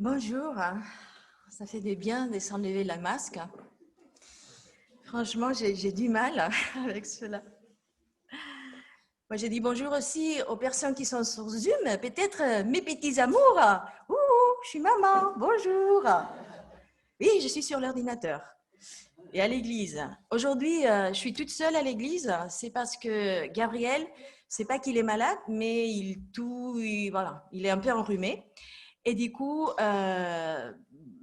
Bonjour, ça fait du bien de s'enlever le masque. Franchement, j'ai du mal avec cela. Moi, j'ai dit bonjour aussi aux personnes qui sont sur Zoom, peut-être mes petits amours. Ouh, je suis maman, bonjour. Oui, je suis sur l'ordinateur et à l'église. Aujourd'hui, je suis toute seule à l'église. C'est parce que Gabriel, c'est pas qu'il est malade, mais voilà, il est un peu enrhumé. Et du coup,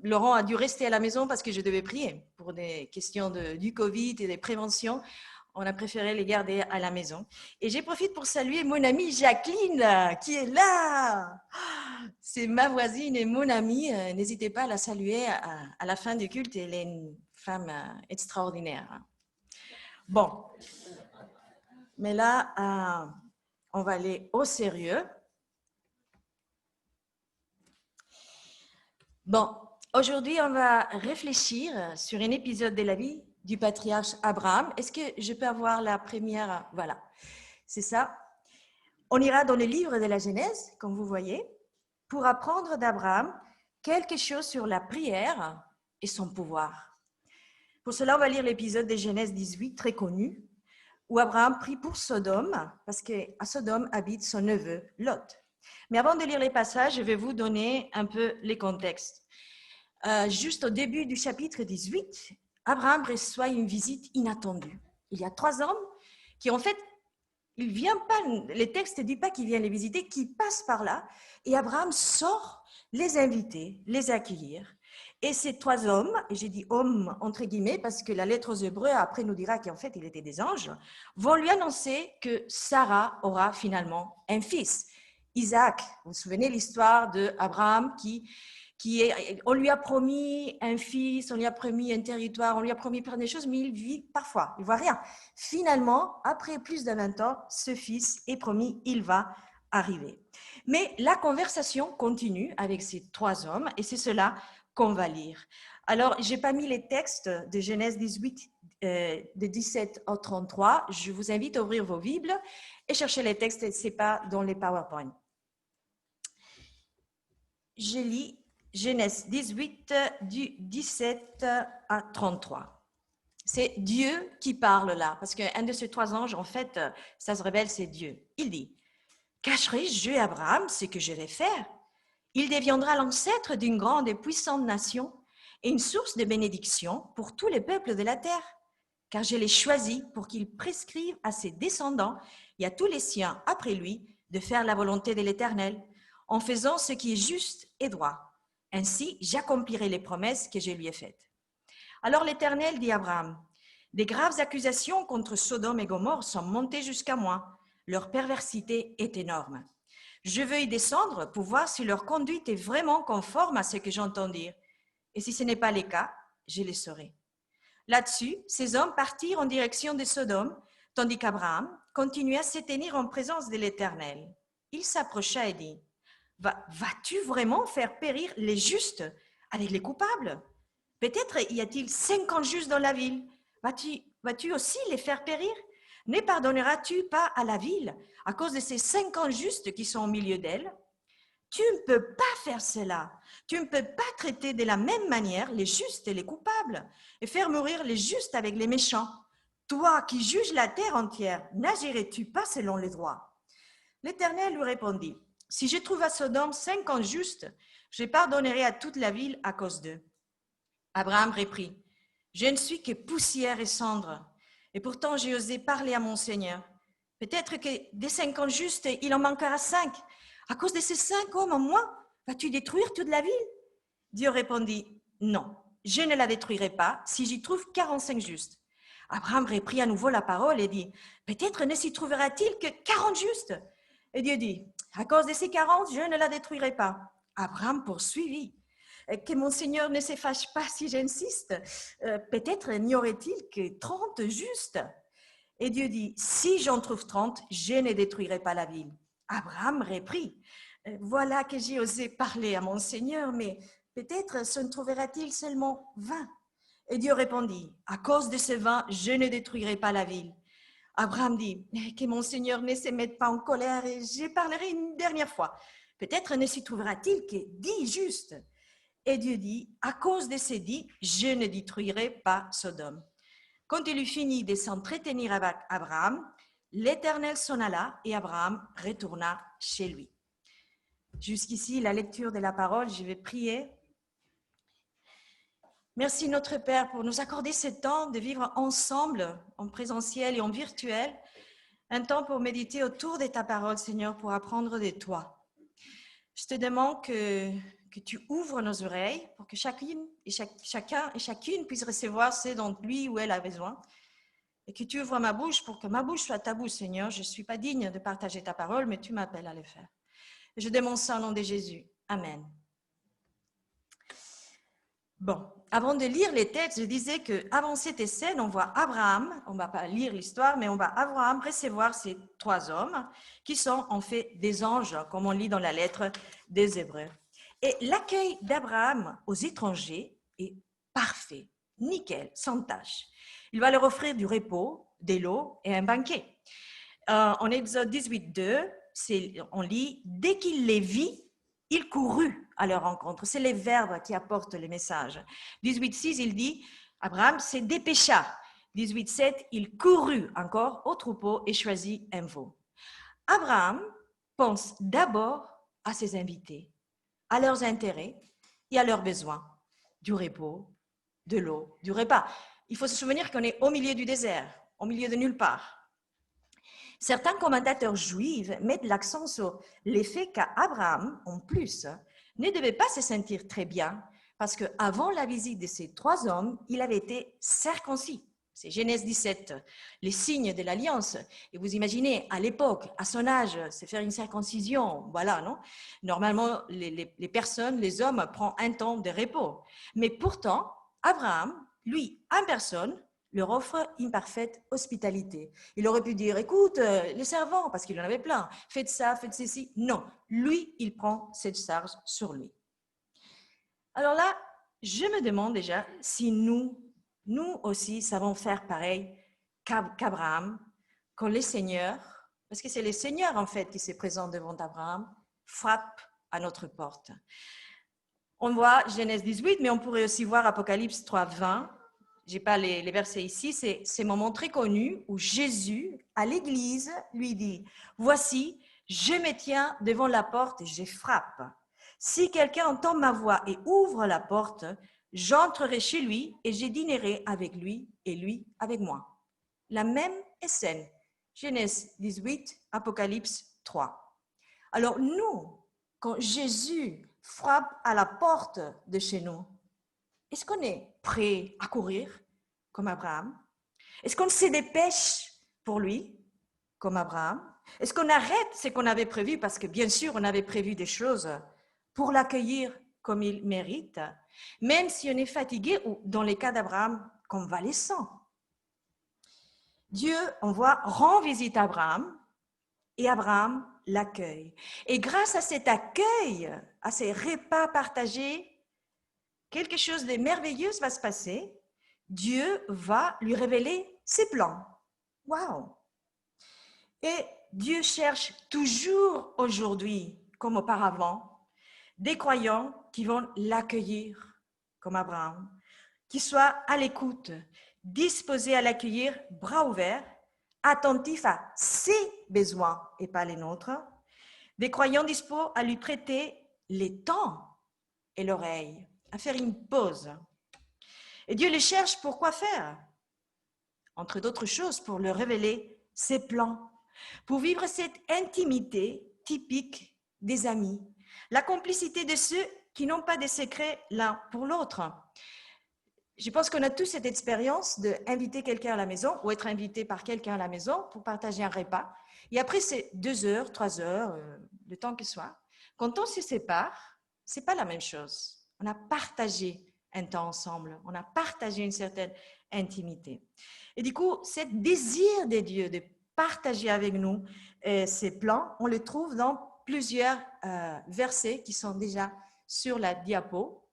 Laurent a dû rester à la maison parce que je devais prier pour des questions du Covid et des préventions. On a préféré les garder à la maison. Et j'en profite pour saluer mon amie Jacqueline qui est là. C'est ma voisine et mon amie. N'hésitez pas à la saluer à la fin du culte. Elle est une femme extraordinaire. Bon, mais là, on va aller au sérieux. Bon, aujourd'hui, on va réfléchir sur un épisode de la vie du patriarche Abraham. Est-ce que je peux avoir la première? Voilà, c'est ça. On ira dans le livre de la Genèse, comme vous voyez, pour apprendre d'Abraham quelque chose sur la prière et son pouvoir. Pour cela, on va lire l'épisode de Genèse 18, très connu, où Abraham prie pour Sodome, parce qu'à Sodome habite son neveu Lot. Mais avant de lire les passages, je vais vous donner un peu les contextes. Juste au début du chapitre 18, Abraham reçoit une visite inattendue. Il y a 3 hommes qui, en fait, il vient pas, les textes ne disent pas qu'ils viennent les visiter, qui passent par là, et Abraham sort les inviter, les accueillir. Et ces 3 hommes, et j'ai dit hommes entre guillemets parce que la lettre aux Hébreux après nous dira qu'en fait il était des anges, vont lui annoncer que Sarah aura finalement un fils, Isaac. Vous vous souvenez l'histoire d'Abraham on lui a promis un fils, on lui a promis un territoire, on lui a promis plein de choses, mais il vit parfois, il ne voit rien. Finalement, après plus de 20 ans, ce fils est promis, il va arriver. Mais la conversation continue avec ces 3 hommes et c'est cela qu'on va lire. Alors, je n'ai pas mis les textes de Genèse 18, de 17 à 33. Je vous invite à ouvrir vos Bibles et chercher les textes, ce n'est pas dans les PowerPoint. Je lis Genèse 18, du 17 à 33. C'est Dieu qui parle là, parce qu'un de ces 3 anges, en fait, ça se révèle, c'est Dieu. Il dit, « Cacherai-je à Abraham ce que je vais faire? Il deviendra l'ancêtre d'une grande et puissante nation et une source de bénédiction pour tous les peuples de la terre, car je l'ai choisi pour qu'il prescrive à ses descendants et à tous les siens après lui de faire la volonté de l'Éternel, en faisant ce qui est juste et droit. Ainsi, j'accomplirai les promesses que je lui ai faites. » Alors l'Éternel dit à Abraham, « Des graves accusations contre Sodome et Gomorrhe sont montées jusqu'à moi. Leur perversité est énorme. Je veux y descendre pour voir si leur conduite est vraiment conforme à ce que j'entends dire. Et si ce n'est pas le cas, je le saurai. » Là-dessus, ces hommes partirent en direction de Sodome, tandis qu'Abraham continuait à se tenir en présence de l'Éternel. Il s'approcha et dit, « Vas-tu vraiment faire périr les justes avec les coupables? Peut-être y a-t-il 50 justes dans la ville. Vas-tu aussi les faire périr? Ne pardonneras-tu pas à la ville à cause de ces 50 justes qui sont au milieu d'elle? Tu ne peux pas faire cela. Tu ne peux pas traiter de la même manière les justes et les coupables et faire mourir les justes avec les méchants. Toi qui juges la terre entière, n'agirais-tu pas selon les droits? » L'Éternel lui répondit, « Si je trouve à Sodome 50 justes, je pardonnerai à toute la ville à cause d'eux. » Abraham reprit, « Je ne suis que poussière et cendre, et pourtant j'ai osé parler à mon Seigneur. Peut-être que des 50 justes, il en manquera 5. À cause de ces 5 hommes en moins, vas-tu détruire toute la ville? » Dieu répondit, « Non, je ne la détruirai pas si j'y trouve 45 justes. » Abraham reprit à nouveau la parole et dit, « Peut-être ne s'y trouvera-t-il que 40 justes. » Et Dieu dit, « À cause de ces 40, je ne la détruirai pas. » Abraham poursuivit, « Que mon Seigneur ne se fâche pas si j'insiste. Peut-être n'y aurait-il que 30 justes. » Et Dieu dit, « Si j'en trouve 30, je ne détruirai pas la ville. » Abraham reprit, « Voilà que j'ai osé parler à mon Seigneur, mais peut-être se trouvera-t-il seulement 20. » Et Dieu répondit, « À cause de ces 20, je ne détruirai pas la ville. » Abraham dit, « Que mon Seigneur ne se mette pas en colère et je parlerai une dernière fois. Peut-être ne s'y trouvera-t-il que 10 justes. » Et Dieu dit, à cause de ces dits, je ne détruirai pas Sodome. Quand il eut fini de s'entretenir avec Abraham, l'Éternel s'en alla et Abraham retourna chez lui. Jusqu'ici, la lecture de la parole, je vais prier. Merci notre Père pour nous accorder ce temps de vivre ensemble, en présentiel et en virtuel, un temps pour méditer autour de ta parole, Seigneur, pour apprendre de toi. Je te demande que tu ouvres nos oreilles pour que chacun et chacune puisse recevoir ce dont lui ou elle a besoin. Et que tu ouvres ma bouche pour que ma bouche soit ta bouche, Seigneur. Je ne suis pas digne de partager ta parole, mais tu m'appelles à le faire. Et je demande ça au nom de Jésus. Amen. Bon, avant de lire les textes, je disais qu'avant cette scène, on voit Abraham, on ne va pas lire l'histoire, mais on va Abraham recevoir ces 3 hommes qui sont en fait des anges, comme on lit dans la lettre des Hébreux. Et l'accueil d'Abraham aux étrangers est parfait, nickel, sans tâche. Il va leur offrir du repos, de l'eau et un banquet. En Exode 18, 2, on lit « Dès qu'il les vit, il courut à leur rencontre ». C'est les verbes qui apportent le message. 18, 6, il dit « Abraham se dépêcha ». 18, 7, il courut encore au troupeau et choisit un veau. Abraham pense d'abord à ses invités, à leurs intérêts et à leurs besoins, du repos, de l'eau, du repas. Il faut se souvenir qu'on est au milieu du désert, au milieu de nulle part. Certains commentateurs juifs mettent l'accent sur l'effet qu'Abraham, en plus, ne devait pas se sentir très bien parce qu'avant la visite de ces 3 hommes, il avait été circoncis. C'est Genèse 17, les signes de l'alliance. Et vous imaginez, à l'époque, à son âge, c'est faire une circoncision, voilà, non? Normalement, les personnes, les hommes, prennent un temps de repos. Mais pourtant, Abraham, lui, en personne, leur offre une parfaite hospitalité. Il aurait pu dire, écoute, les servants, parce qu'il en avait plein, faites ça, faites ceci. Non, lui, il prend cette charge sur lui. Alors là, je me demande déjà si nous aussi savons faire pareil qu'Abraham, quand le Seigneur, parce que c'est le Seigneur en fait qui se présente devant Abraham, frappe à notre porte. On voit Genèse 18, mais on pourrait aussi voir Apocalypse 3, 20. Je n'ai pas les versets ici, c'est ce moment très connu où Jésus, à l'église, lui dit « Voici, je me tiens devant la porte et je frappe. Si quelqu'un entend ma voix et ouvre la porte, j'entrerai chez lui et je dînerai avec lui et lui avec moi. » La même scène, Genèse 18, Apocalypse 3. Alors nous, quand Jésus frappe à la porte de chez nous, est-ce qu'on est prêt à courir comme Abraham? Est-ce qu'on se dépêche pour lui comme Abraham? Est-ce qu'on arrête ce qu'on avait prévu, parce que bien sûr on avait prévu des choses, pour l'accueillir comme il mérite, même si on est fatigué ou dans les cas d'Abraham, convalescent? Dieu, on voit, rend visite à Abraham et Abraham l'accueille. Et grâce à cet accueil, à ces repas partagés, quelque chose de merveilleux va se passer. Dieu va lui révéler ses plans. Waouh! Et Dieu cherche toujours aujourd'hui, comme auparavant, des croyants qui vont l'accueillir comme Abraham, qui soient à l'écoute, disposés à l'accueillir, bras ouverts, attentifs à ses besoins et pas les nôtres, des croyants disposés à lui prêter les temps et l'oreille, à faire une pause. Et Dieu les cherche pour quoi faire? Entre d'autres choses, pour leur révéler ses plans, pour vivre cette intimité typique des amis, la complicité de ceux qui n'ont pas de secrets l'un pour l'autre. Je pense qu'on a tous cette expérience d'inviter quelqu'un à la maison ou être invité par quelqu'un à la maison pour partager un repas. Et après, c'est 2 heures, 3 heures, le temps que ce soit. Quand on se sépare, ce n'est pas la même chose. On a partagé un temps ensemble, on a partagé une certaine intimité. Et du coup, ce désir de Dieu de partager avec nous ses plans, on le trouve dans plusieurs versets qui sont déjà sur la diapo.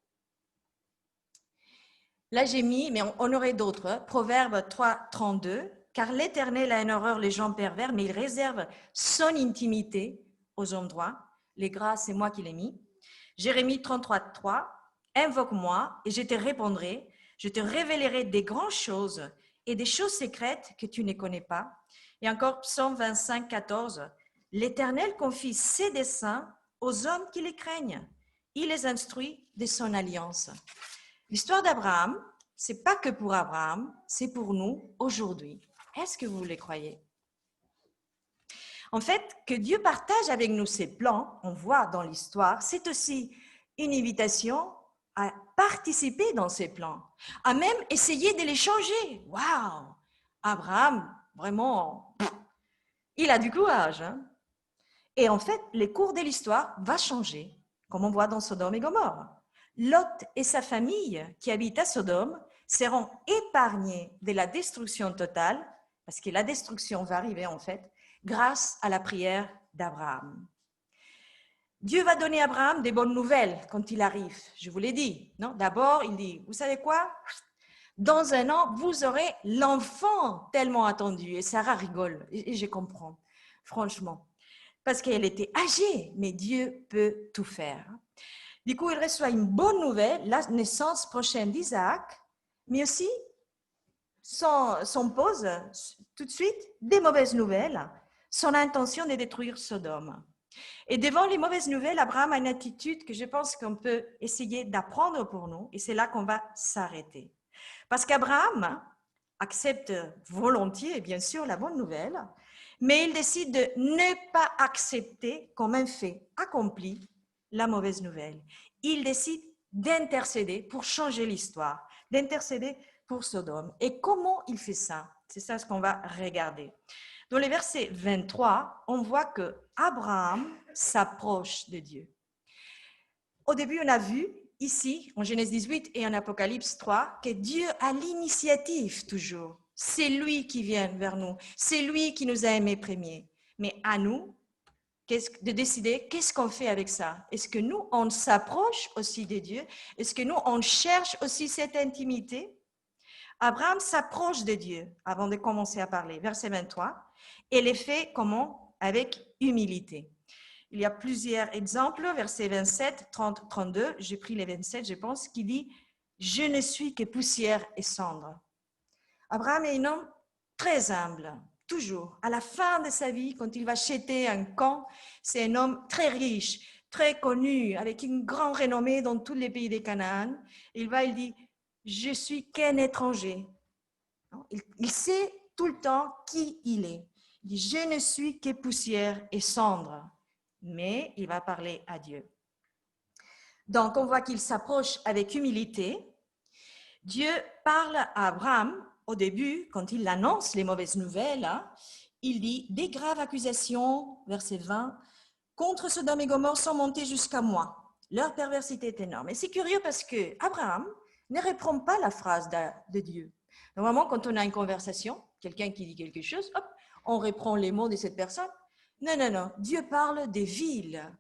Là, j'ai mis, mais on aurait d'autres, Proverbe 3, 32, car l'Éternel a une horreur les gens pervers, mais il réserve son intimité aux hommes droits. Les grâces, c'est moi qui l'ai mis. Jérémie 33, 3, Invoque-moi et je te répondrai. Je te révélerai des grandes choses et des choses secrètes que tu ne connais pas. Et encore, Psaume 25, 14. L'Éternel confie ses desseins aux hommes qui les craignent. Il les instruit de son alliance. L'histoire d'Abraham, c'est pas que pour Abraham, c'est pour nous aujourd'hui. Est-ce que vous le croyez? En fait, que Dieu partage avec nous ses plans, on voit dans l'histoire, c'est aussi une invitation à participer dans ses plans, à même essayer de les changer. Waouh! Abraham, vraiment, il a du courage. Hein? Et en fait, les cours de l'histoire vont changer, comme on voit dans Sodome et Gomorrhe. Lot et sa famille qui habitent à Sodome seront épargnés de la destruction totale, parce que la destruction va arriver en fait, grâce à la prière d'Abraham. Dieu va donner à Abraham des bonnes nouvelles quand il arrive, je vous l'ai dit. Non? D'abord, il dit, vous savez quoi? Dans 1 an, vous aurez l'enfant tellement attendu. Et Sarah rigole, et je comprends, franchement. Parce qu'elle était âgée, mais Dieu peut tout faire. Du coup, il reçoit une bonne nouvelle, la naissance prochaine d'Isaac, mais aussi son pose tout de suite des mauvaises nouvelles, son intention de détruire Sodome. Et devant les mauvaises nouvelles, Abraham a une attitude que je pense qu'on peut essayer d'apprendre pour nous, et c'est là qu'on va s'arrêter. Parce qu'Abraham accepte volontiers, bien sûr, la bonne nouvelle, mais il décide de ne pas accepter comme un fait accompli la mauvaise nouvelle. Il décide d'intercéder pour changer l'histoire, d'intercéder pour Sodome. Et comment il fait ça? C'est ça ce qu'on va regarder. Dans le verset 23, on voit que Abraham s'approche de Dieu. Au début, on a vu ici, en Genèse 18 et en Apocalypse 3, que Dieu a l'initiative toujours. C'est lui qui vient vers nous. C'est lui qui nous a aimés premiers. Mais à nous de décider qu'est-ce qu'on fait avec ça. Est-ce que nous, on s'approche aussi de Dieu? Est-ce que nous, on cherche aussi cette intimité? Abraham s'approche de Dieu avant de commencer à parler. Verset 23. Et les fait comment? Avec humilité. Il y a plusieurs exemples, versets 27, 30, 32, j'ai pris les 27, je pense, qui dit « Je ne suis que poussière et cendre ». Abraham est un homme très humble, toujours. À la fin de sa vie, quand il va acheter un camp, c'est un homme très riche, très connu, avec une grande renommée dans tous les pays des Canaan. Il dit « Je suis qu'un étranger ». Il sait tout le temps qui il est. Il dit « Je ne suis que poussière et cendre ». Mais il va parler à Dieu. Donc, on voit qu'il s'approche avec humilité. Dieu parle à Abraham au début, quand il annonce les mauvaises nouvelles. Il dit « Des graves accusations, verset 20, contre Sodome et Gomorrhe sont montées jusqu'à moi. Leur perversité est énorme. » Et c'est curieux parce que Abraham ne reprend pas la phrase de Dieu. Normalement, quand on a une conversation, quelqu'un qui dit quelque chose, hop, on reprend les mots de cette personne. Non, non, non. Dieu parle des villes,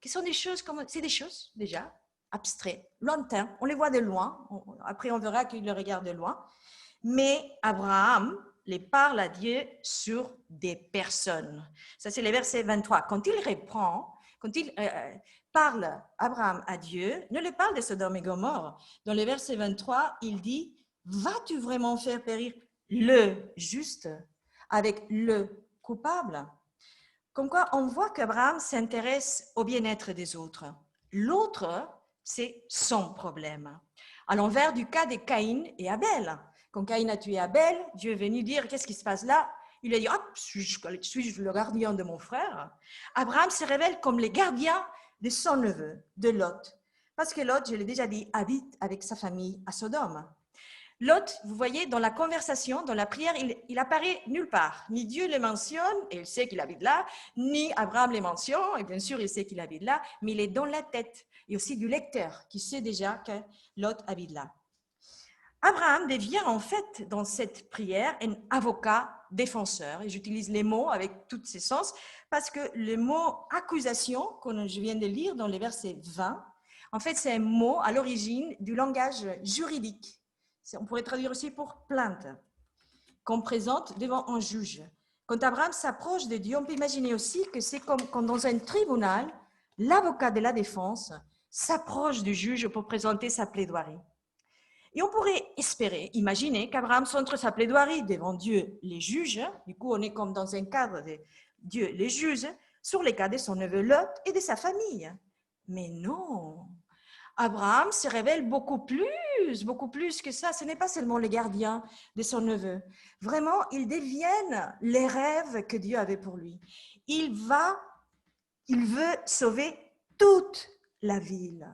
qui sont des choses comme, c'est des choses déjà abstraites, lointaines. On les voit de loin. Après, on verra qu'il les regarde de loin. Mais Abraham les parle à Dieu sur des personnes. Ça, c'est le verset 23. Quand il reprend, quand il parle Abraham à Dieu, ne le parle de Sodome et Gomorrhe. Dans le verset 23, il dit « Vas-tu vraiment faire périr le juste avec le coupable ?» Comme quoi, on voit qu'Abraham s'intéresse au bien-être des autres. L'autre, c'est son problème. À l'envers du cas de Caïn et Abel. Quand Caïn a tué Abel, Dieu est venu dire « Qu'est-ce qui se passe là ?» Il a dit « Ah, suis-je le gardien de mon frère ?» Abraham se révèle comme le gardien de son neveu, de Lot. Parce que Lot, je l'ai déjà dit, habite avec sa famille à Sodome. Lot, vous voyez, dans la conversation, dans la prière, il apparaît nulle part. Ni Dieu le mentionne, et il sait qu'il habite là, ni Abraham le mentionne, et bien sûr, il sait qu'il habite là, mais il est dans la tête, et aussi du lecteur, qui sait déjà que Lot habite là. Abraham devient en fait, dans cette prière, un avocat défenseur, et j'utilise les mots avec tous ses sens, parce que le mot accusation, que je viens de lire dans les versets 20, en fait, c'est un mot à l'origine du langage juridique. On pourrait traduire aussi pour plainte, qu'on présente devant un juge. Quand Abraham s'approche de Dieu, on peut imaginer aussi que c'est comme quand dans un tribunal, l'avocat de la défense s'approche du juge pour présenter sa plaidoirie. Et on pourrait espérer, imaginer qu'Abraham centre sa plaidoirie devant Dieu, les juges, du coup on est comme dans un cadre de Dieu, les juges, sur les cas de son neveu Lot et de sa famille. Mais non, Abraham se révèle beaucoup plus que ça. Ce n'est pas seulement les gardiens de son neveu. Vraiment, ils deviennent les rêves que Dieu avait pour lui. Il veut sauver toute la ville.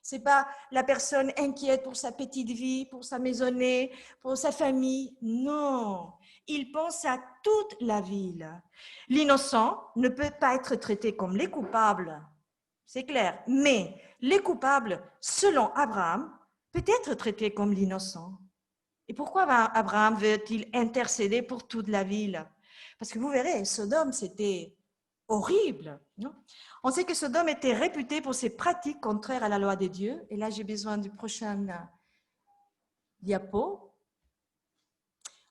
Ce n'est pas la personne inquiète pour sa petite vie, pour sa maisonnée, pour sa famille. Non, il pense à toute la ville. L'innocent ne peut pas être traité comme les coupables, c'est clair. Mais les coupables, selon Abraham, peut être traités comme l'innocent. Et pourquoi Abraham veut-il intercéder pour toute la ville? Parce que vous verrez, Sodome, c'était horrible. Non? On sait que Sodome était réputé pour ses pratiques contraires à la loi de Dieu. Et là, j'ai besoin du prochain diapo.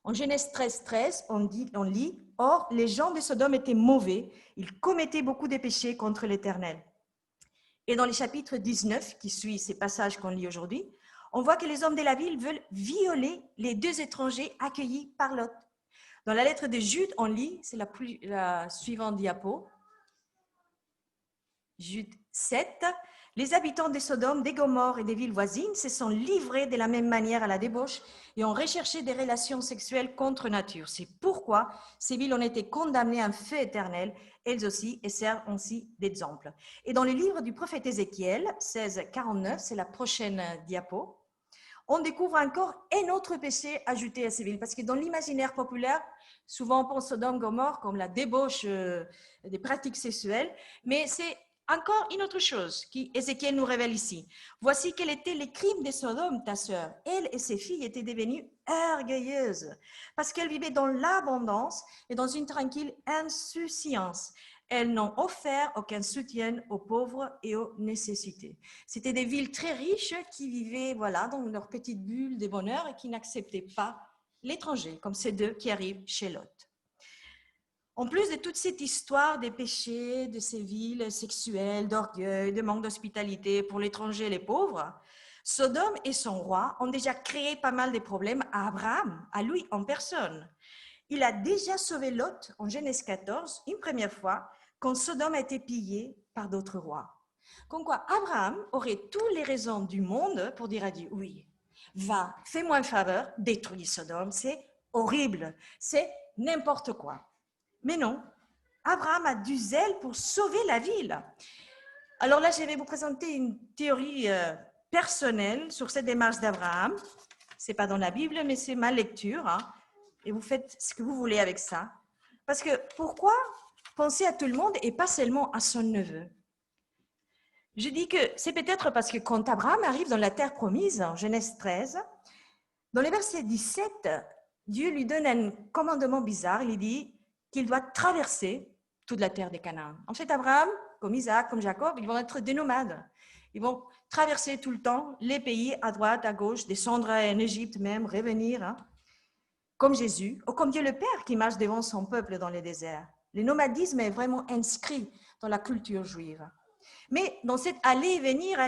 En Genèse 13, on lit, « Or, les gens de Sodome étaient mauvais, ils commettaient beaucoup de péchés contre l'Éternel. » Et dans les chapitres 19, qui suit ces passages qu'on lit aujourd'hui, on voit que les hommes de la ville veulent violer les 2 étrangers accueillis par Lot. Dans la lettre de Jude, on lit, c'est la suivante diapo, Jude 7, « Les habitants de Sodome, des Gomorrhes et des villes voisines se sont livrés de la même manière à la débauche et ont recherché des relations sexuelles contre nature. C'est pourquoi ces villes ont été condamnées à un feu éternel, elles aussi, et servent aussi d'exemple. » Et dans le livre du prophète Ézéchiel, 16:49, c'est la prochaine diapo, on découvre encore un autre péché ajouté à ces villes, parce que dans l'imaginaire populaire, souvent on pense Sodome, Gomorrhe comme la débauche des pratiques sexuelles, mais c'est encore une autre chose qu'Ézéchiel nous révèle ici. Voici quels étaient les crimes de Sodome, ta sœur. Elle et ses filles étaient devenues orgueilleuses parce qu'elles vivaient dans l'abondance et dans une tranquille insouciance. Elles n'ont offert aucun soutien aux pauvres et aux nécessités. C'était des villes très riches qui vivaient dans leur petite bulle de bonheur et qui n'acceptaient pas l'étranger, comme ces 2 qui arrivent chez Lot. En plus de toute cette histoire des péchés, de ces villes sexuelles, d'orgueil, de manque d'hospitalité pour l'étranger et les pauvres, Sodome et son roi ont déjà créé pas mal de problèmes à Abraham, à lui en personne. Il a déjà sauvé Lot en Genèse 14, une première fois, quand Sodome a été pillé par d'autres rois. Comme quoi, Abraham aurait toutes les raisons du monde pour dire à Dieu, oui, va, fais-moi une faveur, détruis Sodome, c'est horrible, c'est n'importe quoi. Mais non, Abraham a du zèle pour sauver la ville. Alors là, je vais vous présenter une théorie personnelle sur cette démarche d'Abraham. Ce n'est pas dans la Bible, mais c'est ma lecture. Et vous faites ce que vous voulez avec ça. Parce que pourquoi penser à tout le monde et pas seulement à son neveu? Je dis que c'est peut-être parce que quand Abraham arrive dans la terre promise, en Genèse 13, dans le verset 17, Dieu lui donne un commandement bizarre. Il dit qu'il doit traverser toute la terre des Canaan. En fait, Abraham, comme Isaac, comme Jacob, ils vont être des nomades. Ils vont traverser tout le temps les pays à droite, à gauche, descendre en Égypte même, revenir, comme Jésus, ou comme Dieu le Père qui marche devant son peuple dans les déserts. Le nomadisme est vraiment inscrit dans la culture juive. Mais dans cette aller et venir,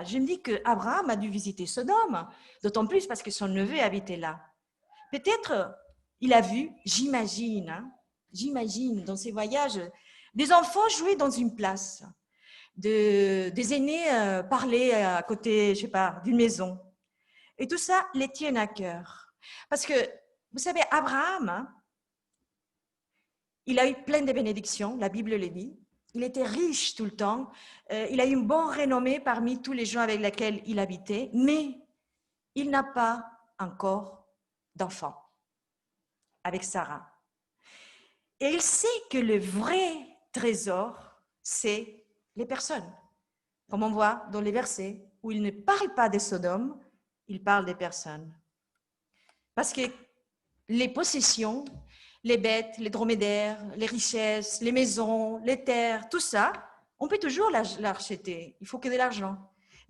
je me dis qu'Abraham a dû visiter Sodome, d'autant plus parce que son neveu habitait là. Peut-être il a vu, j'imagine, dans ses voyages, des enfants jouer dans une place, des aînés parler à côté, je sais pas, d'une maison. Et tout ça les tient à cœur. Parce que, vous savez, Abraham, il a eu plein de bénédictions, la Bible le dit. Il était riche tout le temps. Il a eu une bonne renommée parmi tous les gens avec lesquels il habitait, mais il n'a pas encore d'enfant avec Sarah. Et il sait que le vrai trésor, c'est les personnes. Comme on voit dans les versets où il ne parle pas de Sodome, il parle des personnes. Parce que les possessions, les bêtes, les dromadaires, les richesses, les maisons, les terres, tout ça, on peut toujours l'acheter. Il faut que de l'argent.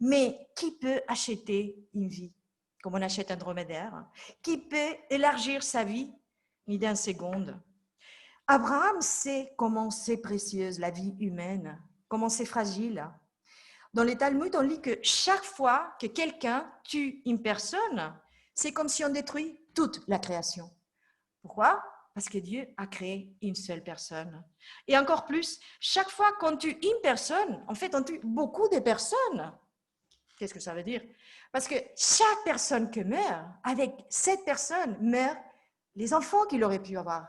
Mais qui peut acheter une vie comme on achète un dromadaire? Qui peut élargir sa vie ni d'une seconde? Abraham sait comment c'est précieuse la vie humaine, comment c'est fragile. Dans les Talmuds, on lit que chaque fois que quelqu'un tue une personne, c'est comme si on détruit toute la création. Pourquoi? Parce que Dieu a créé une seule personne. Et encore plus, chaque fois qu'on tue une personne, en fait, on tue beaucoup de personnes. Qu'est-ce que ça veut dire? Parce que chaque personne qui meurt, avec cette personne, meurent les enfants qu'il aurait pu avoir,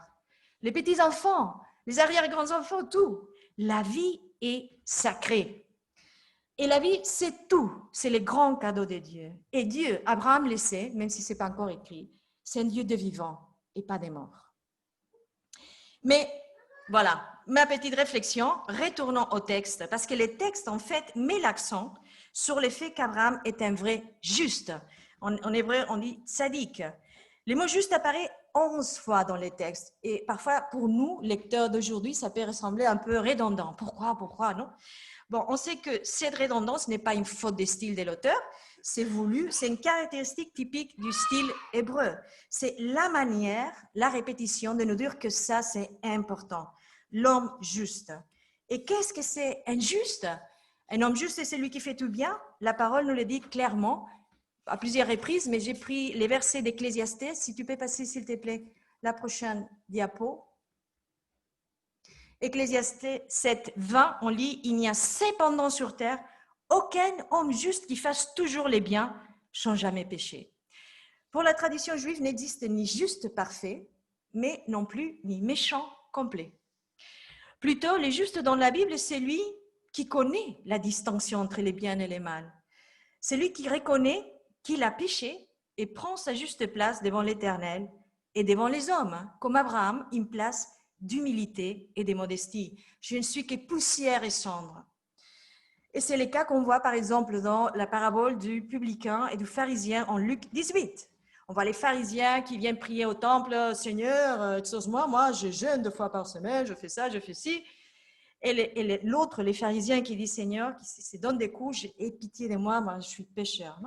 les petits-enfants, les arrière-grands-enfants, tout. La vie est sacrée. Et la vie, c'est tout. C'est le grand cadeau de Dieu. Et Dieu, Abraham le sait, même si ce n'est pas encore écrit, c'est un Dieu de vivants et pas des morts. Mais voilà, ma petite réflexion, retournons au texte, parce que le texte, en fait, met l'accent sur le fait qu'Abraham est un vrai juste. En hébreu, on dit tzaddik. Le mot juste apparaît 11 fois dans les textes. Et parfois, pour nous, lecteurs d'aujourd'hui, ça peut ressembler un peu redondant. Pourquoi, non? Bon, on sait que cette redondance n'est pas une faute de style de l'auteur, c'est voulu, c'est une caractéristique typique du style hébreu. C'est la manière, la répétition de nous dire que ça, c'est important. L'homme juste. Et qu'est-ce que c'est un juste? Un homme juste, c'est celui qui fait tout bien. La parole nous le dit clairement à plusieurs reprises, mais j'ai pris les versets d'Ecclésiastes. Si tu peux passer, s'il te plaît, la prochaine diapo. Ecclésiastes 7, 20, on lit « Il n'y a cependant sur terre aucun homme juste qui fasse toujours les biens sans jamais pécher. » Pour la tradition juive, n'existe ni juste parfait, mais non plus ni méchant complet. Plutôt, le juste dans la Bible, c'est celui qui connaît la distinction entre les biens et les mal. Celui qui reconnaît qu'il a péché et prend sa juste place devant l'Éternel et devant les hommes, comme Abraham, une place d'humilité et de modestie. Je ne suis que poussière et cendre. Et c'est le cas qu'on voit par exemple dans la parabole du publicain et du pharisien en Luc 18. On voit les pharisiens qui viennent prier au temple, « Seigneur, exauce-moi, moi je jeûne 2 fois par semaine, je fais ça, je fais ci. » Et l'autre, les pharisiens qui dit « Seigneur, qui se donne des couches, aie pitié de moi, moi je suis pécheur. »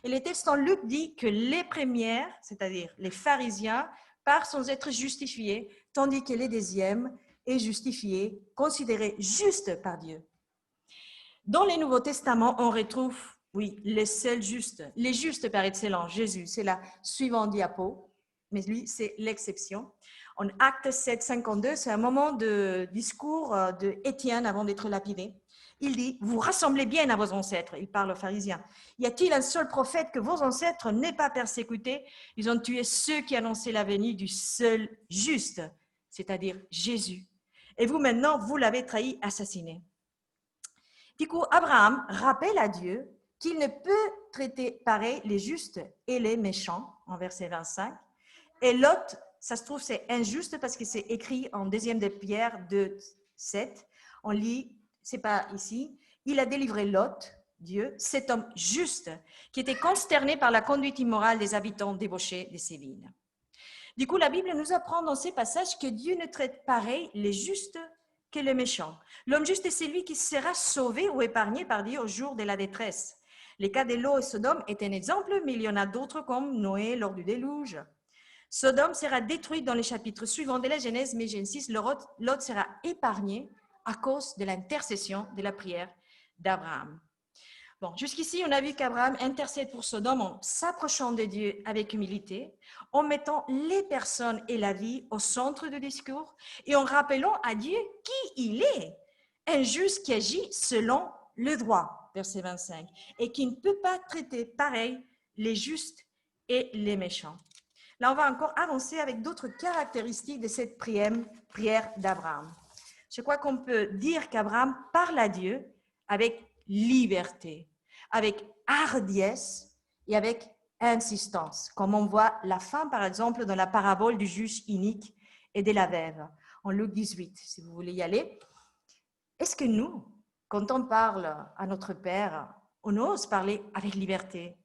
Et le texte en Luc dit que les premières, c'est-à-dire les pharisiens, partent sans être justifiés, tandis que les deuxièmes est justifié, considéré juste par Dieu. Dans le Nouveau Testament, on retrouve, oui, les seuls justes, les justes par excellence, Jésus, c'est la suivante diapo, mais lui, c'est l'exception. En Acte 7, 52, c'est un moment de discours d'Étienne avant d'être lapidé. Il dit, vous rassemblez bien à vos ancêtres, il parle aux pharisiens. Y a-t-il un seul prophète que vos ancêtres n'aient pas persécuté? Ils ont tué ceux qui annonçaient la venue du seul juste, c'est-à-dire Jésus. Et vous maintenant, vous l'avez trahi, assassiné. Du coup, Abraham rappelle à Dieu qu'il ne peut traiter pareil les justes et les méchants, en verset 25. Et Lot, ça se trouve, c'est injuste parce que c'est écrit en 2 de Pierre 2, 7. On lit, c'est pas ici, il a délivré Lot, Dieu, cet homme juste, qui était consterné par la conduite immorale des habitants débauchés de ces villes. Du coup, la Bible nous apprend dans ces passages que Dieu ne traite pareil les justes que les méchants. L'homme juste est celui qui sera sauvé ou épargné par Dieu au jour de la détresse. Le cas de Lot et Sodome est un exemple, mais il y en a d'autres comme Noé lors du déluge. Sodome sera détruite dans les chapitres suivants de la Genèse, mais Genèse, Lot sera épargné à cause de l'intercession de la prière d'Abraham. Bon, jusqu'ici, on a vu qu'Abraham intercède pour Sodome en s'approchant de Dieu avec humilité, en mettant les personnes et la vie au centre du discours et en rappelant à Dieu qui il est, un juste qui agit selon le droit, verset 25, et qui ne peut pas traiter pareil les justes et les méchants. Là, on va encore avancer avec d'autres caractéristiques de cette prière d'Abraham. Je crois qu'on peut dire qu'Abraham parle à Dieu avec liberté, avec hardiesse et avec insistance, comme on voit la fin, par exemple, dans la parabole du juge inique et de la veuve, en Luc 18, si vous voulez y aller. Est-ce que nous, quand on parle à notre Père, on ose parler avec liberté,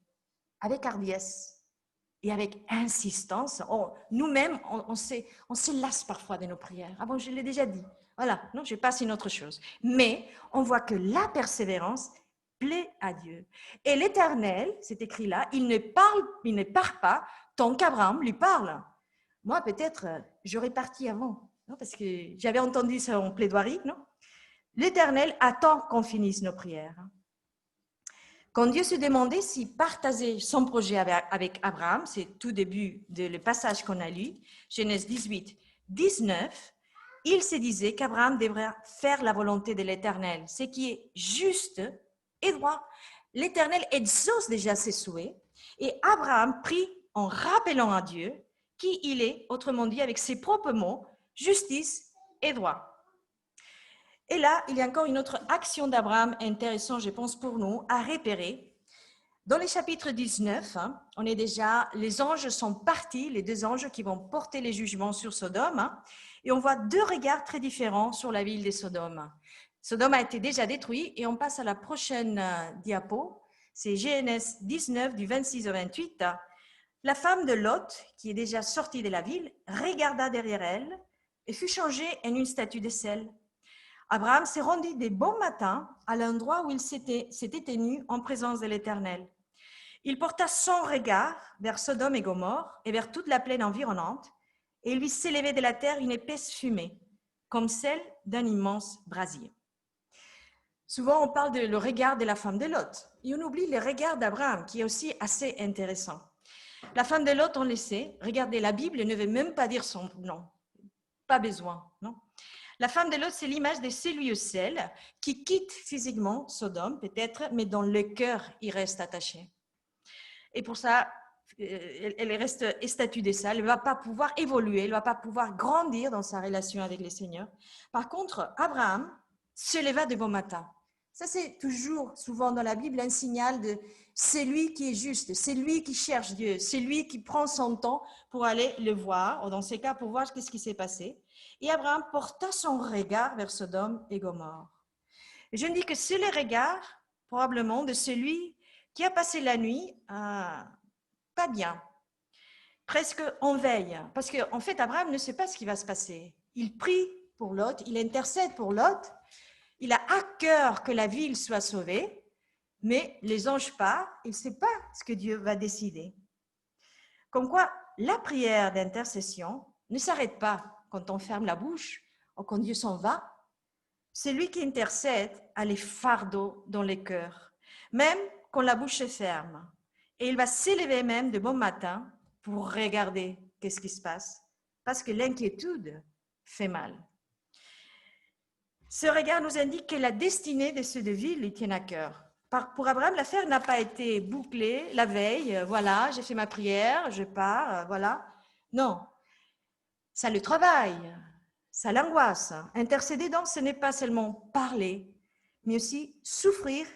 avec hardiesse et avec insistance? Nous-mêmes, on se lasse parfois de nos prières. Ah bon, je l'ai déjà dit. Voilà, non, je passe à une autre chose. Mais on voit que la persévérance plaît à Dieu. Et l'Éternel, c'est écrit là, il ne part pas tant qu'Abraham lui parle. Moi, peut-être, j'aurais parti avant, non, parce que j'avais entendu ça en plaidoirie, non? L'Éternel attend qu'on finisse nos prières. Quand Dieu se demandait s'il partageait son projet avec Abraham, c'est tout début le passage qu'on a lu, Genèse 18, 19, il se disait qu'Abraham devrait faire la volonté de l'Éternel, ce qui est juste et droit. L'Éternel exauce déjà ses souhaits et Abraham prie en rappelant à Dieu qui il est, autrement dit avec ses propres mots, justice et droit. Et là, il y a encore une autre action d'Abraham intéressante, je pense, pour nous, à repérer. Dans le chapitre 19, on est déjà, les anges sont partis, les deux anges qui vont porter les jugements sur Sodome, et on voit deux regards très différents sur la ville de Sodome. Sodome a été déjà détruit, et on passe à la prochaine diapo, c'est Genèse 19, du 26 au 28. La femme de Lot, qui est déjà sortie de la ville, regarda derrière elle et fut changée en une statue de sel. Abraham s'est rendu de bon matin à l'endroit où il s'était tenu en présence de l'Éternel. Il porta son regard vers Sodome et Gomorrhe et vers toute la plaine environnante, et il vit s'élever de la terre une épaisse fumée, comme celle d'un immense brasier. Souvent, on parle de le regard de la femme de Lot, et on oublie le regard d'Abraham, qui est aussi assez intéressant. La femme de Lot, on le sait, regardez, la Bible ne veut même pas dire son nom, pas besoin, non? La femme de Lot, c'est l'image de celui ou celle qui quitte physiquement Sodome, peut-être, mais dans le cœur, il reste attaché. Et pour ça, elle reste statue de ça. Elle ne va pas pouvoir évoluer, elle ne va pas pouvoir grandir dans sa relation avec le Seigneur. Par contre, Abraham se leva de bon matin. Ça, c'est toujours, souvent dans la Bible, un signal de c'est lui qui est juste, c'est lui qui cherche Dieu, c'est lui qui prend son temps pour aller le voir, ou dans ces cas, pour voir ce qui s'est passé. Et Abraham porta son regard vers Sodome et Gomorrhe. Et je me dis que c'est le regard, probablement, de celui qui a passé la nuit pas bien, presque en veille. Parce qu'en fait, Abraham ne sait pas ce qui va se passer. Il prie pour Lot, il intercède pour Lot, il a à cœur que la ville soit sauvée, mais les anges partent, il ne sait pas ce que Dieu va décider. Comme quoi, la prière d'intercession ne s'arrête pas quand on ferme la bouche ou quand Dieu s'en va. Celui qui intercède a les fardeaux dans les cœurs, même quand la bouche se ferme. Et il va s'élever même de bon matin pour regarder qu'est-ce qui se passe, parce que l'inquiétude fait mal. Ce regard nous indique que la destinée de ceux de ville lui tient à cœur. Pour Abraham, l'affaire n'a pas été bouclée la veille, voilà, j'ai fait ma prière, je pars, voilà. Non, ça le travaille, ça l'angoisse. Intercéder donc, ce n'est pas seulement parler, mais aussi souffrir,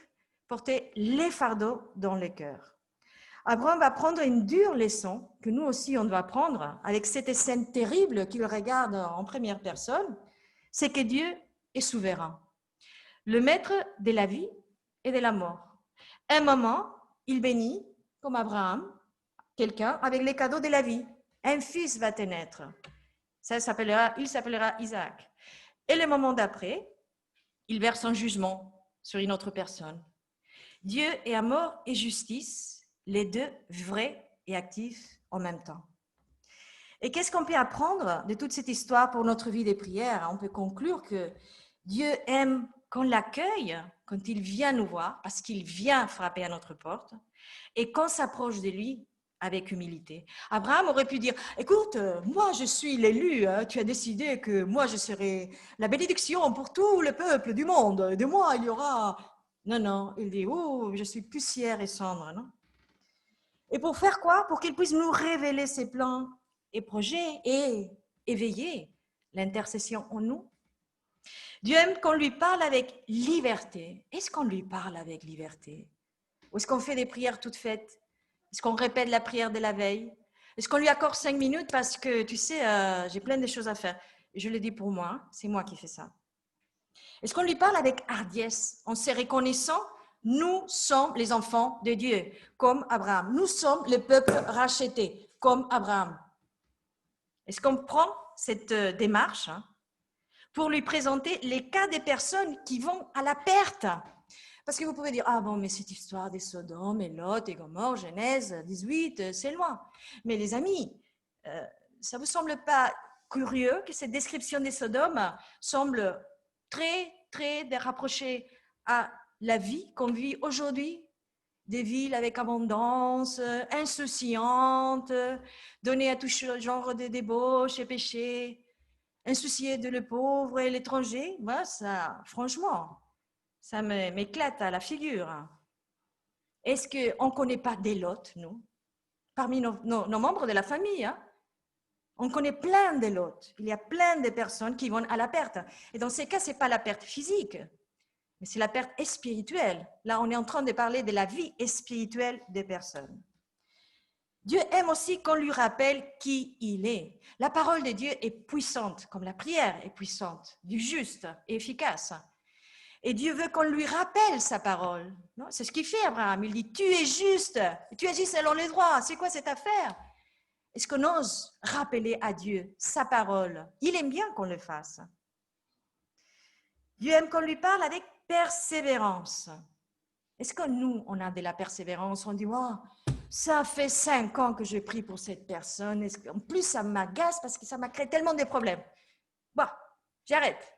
porter les fardeaux dans le cœur. Abraham va prendre une dure leçon que nous aussi on doit prendre avec cette scène terrible qu'il regarde en première personne, c'est que Dieu est souverain, le maître de la vie et de la mort. Un moment, il bénit, comme Abraham, quelqu'un avec les cadeaux de la vie. Un fils va te naître. Il s'appellera Isaac. Et le moment d'après, il verse un jugement sur une autre personne. Dieu est amour et justice, les deux vrais et actifs en même temps. Et qu'est-ce qu'on peut apprendre de toute cette histoire pour notre vie de prière? On peut conclure que Dieu aime qu'on l'accueille quand il vient nous voir, parce qu'il vient frapper à notre porte, et qu'on s'approche de lui avec humilité. Abraham aurait pu dire, écoute, moi je suis l'élu, hein, tu as décidé que moi je serai la bénédiction pour tout le peuple du monde, de moi il y aura... Non, non, il dit, oh, je suis poussière et cendre, non? Et pour faire quoi? Pour qu'il puisse nous révéler ses plans et projets et éveiller l'intercession en nous. Dieu aime qu'on lui parle avec liberté. Est-ce qu'on lui parle avec liberté? Ou est-ce qu'on fait des prières toutes faites? Est-ce qu'on répète la prière de la veille? Est-ce qu'on lui accorde 5 minutes parce que, tu sais, j'ai plein de choses à faire? Et je le dis pour moi, c'est moi qui fais ça. Est-ce qu'on lui parle avec hardiesse, en se reconnaissant? Nous sommes les enfants de Dieu, comme Abraham. Nous sommes le peuple racheté, comme Abraham. Est-ce qu'on prend cette démarche pour lui présenter les cas des personnes qui vont à la perte? Parce que vous pouvez dire, ah bon, mais cette histoire des Sodome et Lot et Gomorrhe, Genèse 18, c'est loin. Mais les amis, ça ne vous semble pas curieux que cette description des Sodomes semble très, très rapprochée à la vie qu'on vit aujourd'hui? des villes avec abondance, insouciantes, données à tout genre de débauches et péchés, insouciées de le pauvre et l'étranger. Moi, ça, franchement, ça m'éclate à la figure. Est-ce qu'on ne connaît pas des lots, nous, parmi nos membres de la famille, hein? On connaît plein de lots. Il y a plein de personnes qui vont à la perte. Et dans ces cas, ce n'est pas la perte physique, mais c'est la perte spirituelle. Là, on est en train de parler de la vie spirituelle des personnes. Dieu aime aussi qu'on lui rappelle qui il est. La parole de Dieu est puissante, comme la prière est puissante, du juste et efficace. Et Dieu veut qu'on lui rappelle sa parole. C'est ce qu'il fait, Abraham. Il dit, tu es juste, tu agis selon les droits. C'est quoi cette affaire? Est-ce qu'on ose rappeler à Dieu sa parole? Il aime bien qu'on le fasse. Dieu aime qu'on lui parle avec persévérance. Est-ce que nous, on a de la persévérance? On dit, wow, ça fait 5 ans que je prie pour cette personne. En plus, ça m'agace parce que ça m'a créé tellement de problèmes. Bon, j'arrête.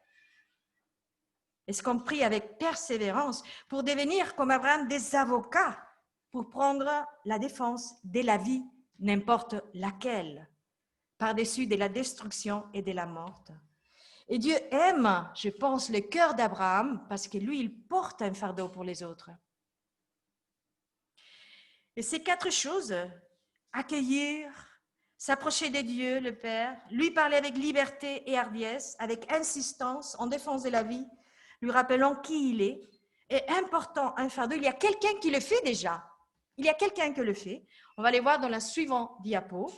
Est-ce qu'on prie avec persévérance pour devenir, comme Abraham, des avocats pour prendre la défense de la vie, n'importe laquelle, par-dessus de la destruction et de la mort? Et Dieu aime, je pense, le cœur d'Abraham parce que lui, il porte un fardeau pour les autres. Et ces 4 choses, accueillir, s'approcher de Dieu, le Père, lui parler avec liberté et hardiesse, avec insistance, en défense de la vie, lui rappelant qui il est important, un fardeau. Il y a quelqu'un qui le fait déjà. Il y a quelqu'un qui le fait. On va les voir dans la suivante diapo.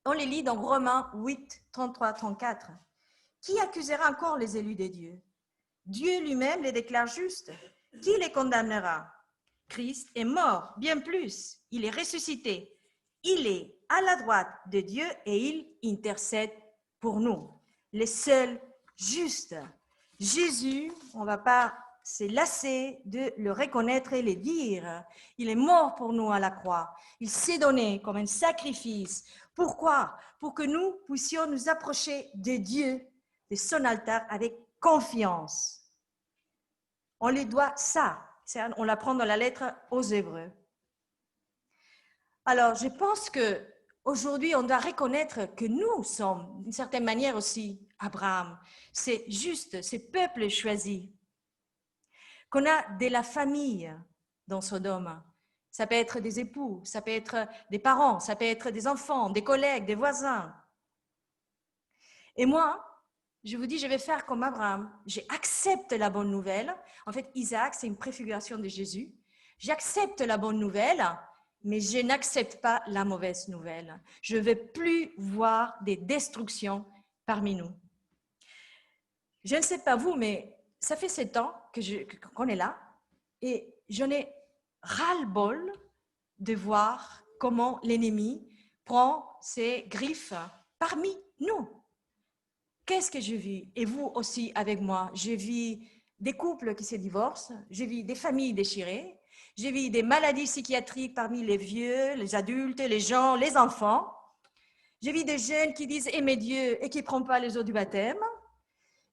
On les lit dans Romains 8, 33, 34. Qui accusera encore les élus de Dieu? Dieu lui-même les déclare justes. Qui les condamnera? Christ est mort, bien plus. Il est ressuscité. Il est à la droite de Dieu et il intercède pour nous. Les seuls justes. Jésus, on ne va pas se lasser de le reconnaître et le dire. Il est mort pour nous à la croix. Il s'est donné comme un sacrifice. Pourquoi? Pour que nous puissions nous approcher de Dieu, de son altar, avec confiance. On lui doit ça. On l'apprend dans la lettre aux Hébreux. Alors, je pense qu'aujourd'hui, on doit reconnaître que nous sommes, d'une certaine manière aussi, Abraham. C'est juste, ce peuple choisi. Qu'on a de la famille dans Sodome. Ça peut être des époux, ça peut être des parents, ça peut être des enfants, des collègues, des voisins. Et moi, je vous dis, je vais faire comme Abraham. J'accepte la bonne nouvelle. En fait, Isaac, c'est une préfiguration de Jésus. J'accepte la bonne nouvelle, mais je n'accepte pas la mauvaise nouvelle. Je ne veux plus voir des destructions parmi nous. Je ne sais pas vous, mais ça fait 7 ans qu'on est là et j'en ai ras-le-bol de voir comment l'ennemi prend ses griffes parmi nous. Qu'est-ce que je vis? Et vous aussi avec moi, je vis des couples qui se divorcent, je vis des familles déchirées, je vis des maladies psychiatriques parmi les vieux, les adultes, les gens, les enfants. Je vis des jeunes qui disent aimer Dieu et qui ne prennent pas les eaux du baptême.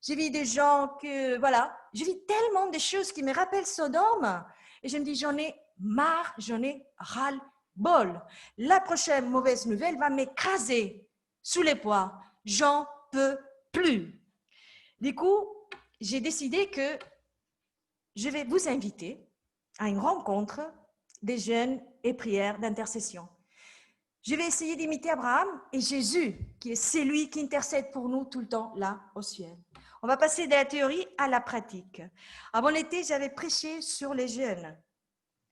Je vis des gens que, voilà, je vis tellement de choses qui me rappellent Sodome. Et je me dis, j'en ai marre, j'en ai ras-le-bol. La prochaine mauvaise nouvelle va m'écraser sous les poids. J'en peux plus. Du coup, j'ai décidé que je vais vous inviter à une rencontre des jeunes et prières d'intercession. Je vais essayer d'imiter Abraham et Jésus, qui est celui qui intercède pour nous tout le temps là au ciel. On va passer de la théorie à la pratique. Avant l'été, j'avais prêché sur les jeûnes.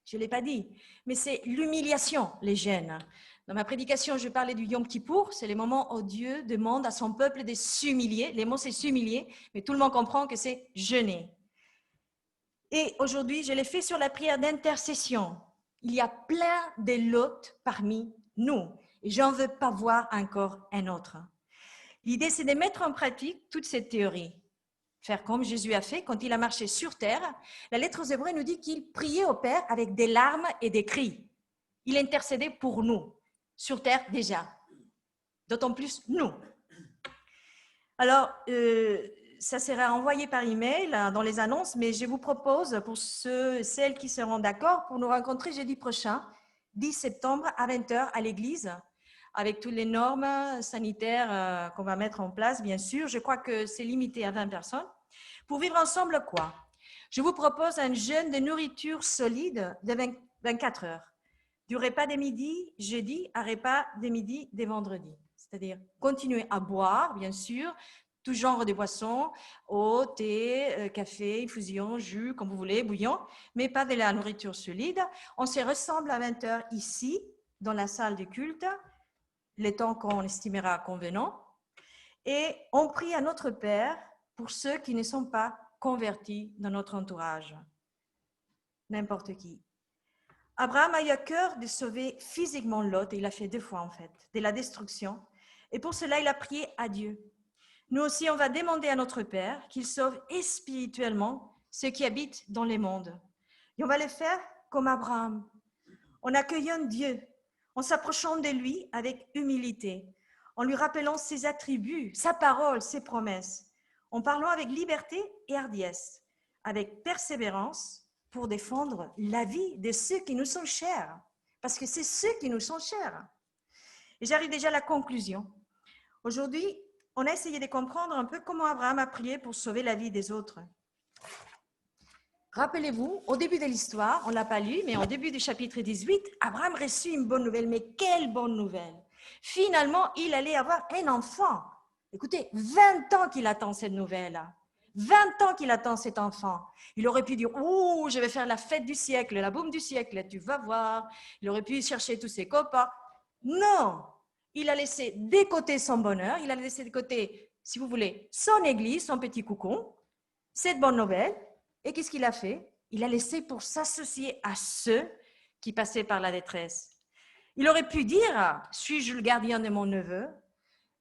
Je ne l'ai pas dit, mais c'est l'humiliation, les jeûnes. Dans ma prédication, je parlais du Yom Kippour, c'est le moment où Dieu demande à son peuple de s'humilier. Les mots, c'est s'humilier, mais tout le monde comprend que c'est jeûner. Et aujourd'hui, je l'ai fait sur la prière d'intercession. Il y a plein de lots parmi nous, et j'en veux pas voir encore un autre. L'idée, c'est de mettre en pratique toute cette théorie. Faire comme Jésus a fait quand il a marché sur terre. La lettre aux Hébreux nous dit qu'il priait au Père avec des larmes et des cris. Il intercédait pour nous, sur terre déjà. D'autant plus nous. Alors, ça sera envoyé par email dans les annonces, mais je vous propose pour celles qui seront d'accord pour nous rencontrer jeudi prochain, 10 septembre à 20 h à l'église, avec toutes les normes sanitaires qu'on va mettre en place, bien sûr. Je crois que c'est limité à 20 personnes. Pour vivre ensemble quoi? Je vous propose un jeûne de nourriture solide de 24 heures. Du repas des midis, jeudi, à repas des midis, des vendredis. C'est-à-dire continuer à boire, bien sûr, tout genre de boissons, eau, thé, café, infusion, jus, comme vous voulez, bouillon, mais pas de la nourriture solide. On se ressemble à 20 heures ici, dans la salle de culte, les temps qu'on estimera convenant. Et on prie à notre Père pour ceux qui ne sont pas convertis dans notre entourage. N'importe qui. Abraham a eu à cœur de sauver physiquement Lot, et il l'a fait 2 fois en fait, de la destruction. Et pour cela, il a prié à Dieu. Nous aussi, on va demander à notre Père qu'il sauve spirituellement ceux qui habitent dans les mondes. Et on va le faire comme Abraham, en accueillant Dieu, en s'approchant de lui avec humilité, en lui rappelant ses attributs, sa parole, ses promesses, en parlant avec liberté et hardiesse, avec persévérance pour défendre la vie de ceux qui nous sont chers, parce que c'est ceux qui nous sont chers. Et j'arrive déjà à la conclusion. Aujourd'hui, on a essayé de comprendre un peu comment Abraham a prié pour sauver la vie des autres. Rappelez-vous, au début de l'histoire, on ne l'a pas lu, mais au début du chapitre 18, Abraham reçut une bonne nouvelle. Mais quelle bonne nouvelle! Finalement, il allait avoir un enfant. Écoutez, 20 ans qu'il attend cette nouvelle. 20 ans qu'il attend cet enfant. Il aurait pu dire, « Oh, je vais faire la fête du siècle, la boum du siècle, tu vas voir. » Il aurait pu chercher tous ses copains. Non! Il a laissé de côté son bonheur, il a laissé de côté, si vous voulez, son église, son petit cocon, cette bonne nouvelle. Et qu'est-ce qu'il a fait? Il a laissé pour s'associer à ceux qui passaient par la détresse. Il aurait pu dire, suis-je le gardien de mon neveu?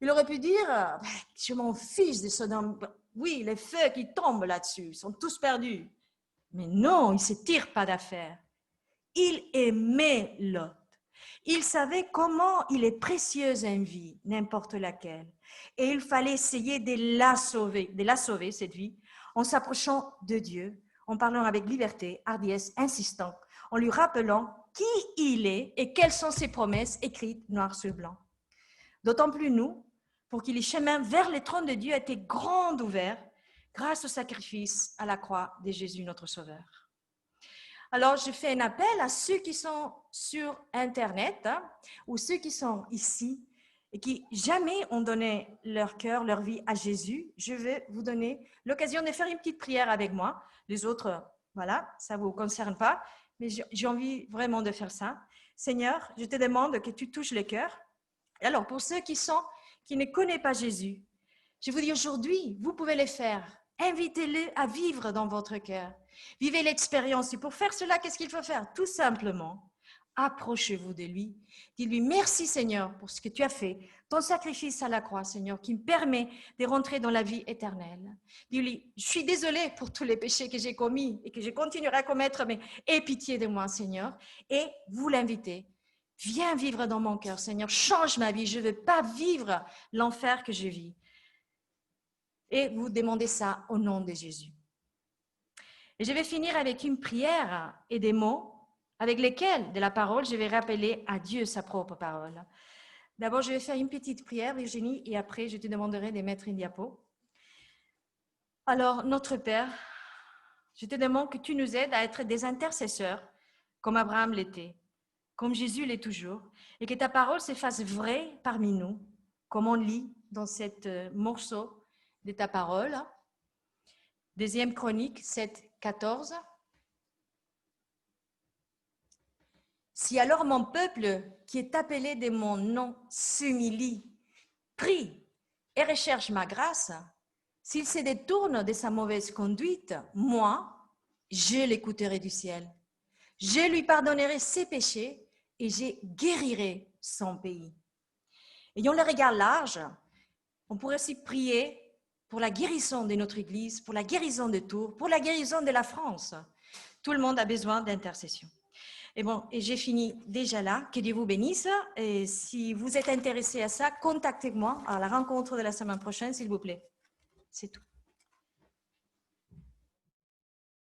Il aurait pu dire, je m'en fiche de Sodome. Oui, les feux qui tombent là-dessus sont tous perdus. Mais non, il ne se tire pas d'affaire. Il aimait Lot. Il savait comment il est précieuse une vie, n'importe laquelle. Et il fallait essayer de la sauver, cette vie, en s'approchant de Dieu, en parlant avec liberté, hardiesse, insistant, en lui rappelant qui il est et quelles sont ses promesses écrites noir sur blanc. D'autant plus nous, pour que les chemins vers le trône de Dieu étaient grand ouverts grâce au sacrifice à la croix de Jésus, notre Sauveur. Alors, je fais un appel à ceux qui sont sur Internet ou ceux qui sont ici et qui jamais ont donné leur cœur, leur vie à Jésus. Je vais vous donner l'occasion de faire une petite prière avec moi. Les autres, voilà, ça ne vous concerne pas, mais j'ai envie vraiment de faire ça. Seigneur, je te demande que tu touches les cœurs. Alors, pour ceux qui ne connaissent pas Jésus, je vous dis aujourd'hui, vous pouvez le faire. Invitez-le à vivre dans votre cœur. Vivez l'expérience. Et pour faire cela, qu'est-ce qu'il faut faire? Tout simplement, approchez-vous de lui. Dites-lui, merci Seigneur pour ce que tu as fait, ton sacrifice à la croix, Seigneur, qui me permet de rentrer dans la vie éternelle. Dis-lui, je suis désolée pour tous les péchés que j'ai commis et que je continuerai à commettre, mais aie pitié de moi, Seigneur. Et vous l'invitez. Viens vivre dans mon cœur, Seigneur. Change ma vie. Je ne veux pas vivre l'enfer que je vis. Et vous demandez ça au nom de Jésus. Et je vais finir avec une prière et des mots avec lesquels, de la parole, je vais rappeler à Dieu sa propre parole. D'abord, je vais faire une petite prière, Virginie, et après, je te demanderai de mettre une diapo. Alors, notre Père, je te demande que tu nous aides à être des intercesseurs, comme Abraham l'était, comme Jésus l'est toujours, et que ta parole se fasse vraie parmi nous, comme on lit dans ce morceau de ta parole. Deuxième Chronique 7, 14. Si alors mon peuple, qui est appelé de mon nom, s'humilie, prie et recherche ma grâce, s'il se détourne de sa mauvaise conduite, moi, je l'écouterai du ciel. Je lui pardonnerai ses péchés et je guérirai son pays. Ayons le regard large, on pourrait aussi prier pour la guérison de notre Église, pour la guérison de Tours, pour la guérison de la France. Tout le monde a besoin d'intercession. Et bon, et j'ai fini déjà là. Que Dieu vous bénisse. Et si vous êtes intéressé à ça, contactez-moi à la rencontre de la semaine prochaine, s'il vous plaît. C'est tout.